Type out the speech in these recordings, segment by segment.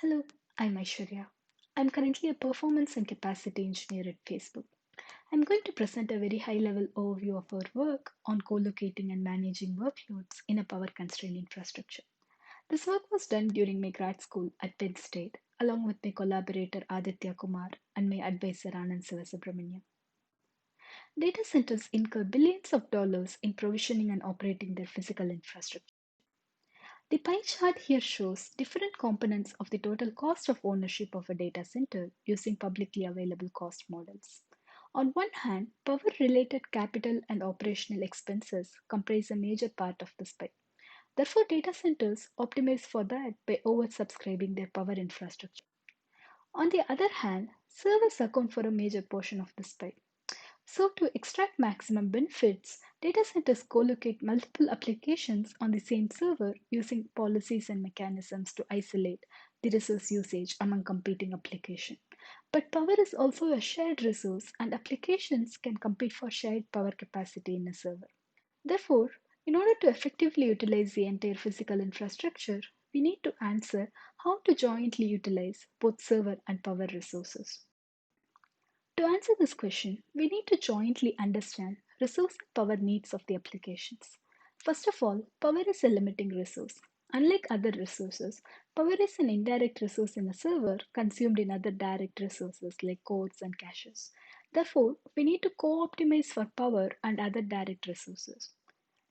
Hello, I'm Aishwarya. I'm currently a performance and capacity engineer at Facebook. I'm going to present a very high level overview of our work on co-locating and managing workloads in a power constrained infrastructure. This work was done during my grad school at Penn State, along with my collaborator Aditya Kumar and my advisor Anand Sivasubramanian. Data centers incur billions of dollars in provisioning and operating their physical infrastructure. The pie chart here shows different components of the total cost of ownership of a data center using publicly available cost models. On one hand, power related capital and operational expenses comprise a major part of this pie. Therefore, data centers optimize for that by oversubscribing their power infrastructure. On the other hand, servers account for a major portion of this pie. So, to extract maximum benefits, data centers co-locate multiple applications on the same server using policies and mechanisms to isolate the resource usage among competing applications. But power is also a shared resource, and applications can compete for shared power capacity in a server. Therefore, in order to effectively utilize the entire physical infrastructure, we need to answer how to jointly utilize both server and power resources. To answer this question, we need to jointly understand resource and power needs of the applications. First of all, power is a limiting resource. Unlike other resources, power is an indirect resource in a server consumed in other direct resources like codes and caches. Therefore, we need to co-optimize for power and other direct resources.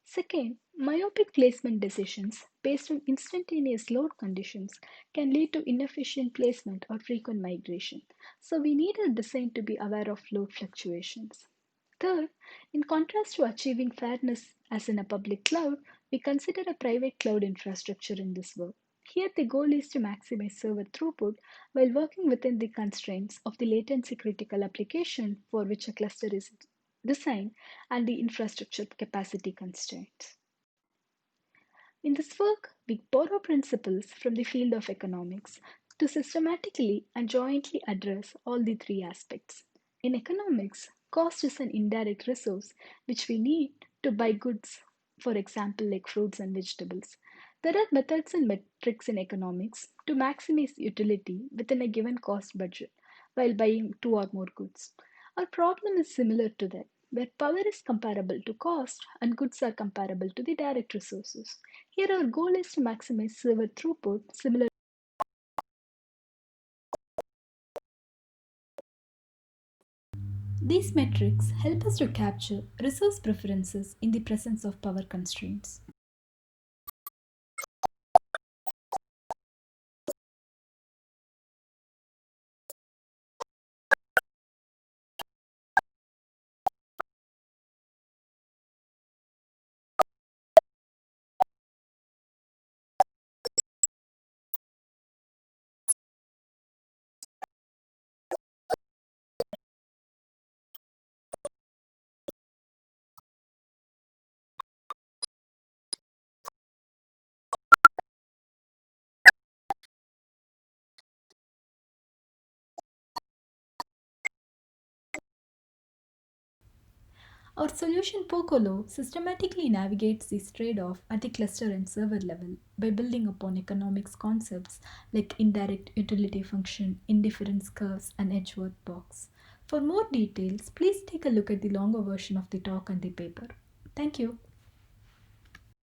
Second, myopic placement decisions based on instantaneous load conditions can lead to inefficient placement or frequent migration. So we need a design to be aware of load fluctuations. Third, in contrast to achieving fairness as in a public cloud, we consider a private cloud infrastructure in this work. Here, the goal is to maximize server throughput while working within the constraints of the latency critical application for which a cluster is designed and the infrastructure capacity constraints. In this work, we borrow principles from the field of economics to systematically and jointly address all the three aspects. In economics, cost is an indirect resource which we need to buy goods, for example, like fruits and vegetables. There are methods and metrics in economics to maximize utility within a given cost budget while buying two or more goods. Our problem is similar to that, where power is comparable to cost and goods are comparable to the direct resources. Here, our goal is to maximize server throughput similar. These metrics help us to capture resource preferences in the presence of power constraints. Our solution Pocolo systematically navigates this trade-off at the cluster and server level by building upon economics concepts like indirect utility function, indifference curves, and Edgeworth box. For more details, please take a look at the longer version of the talk and the paper. Thank you.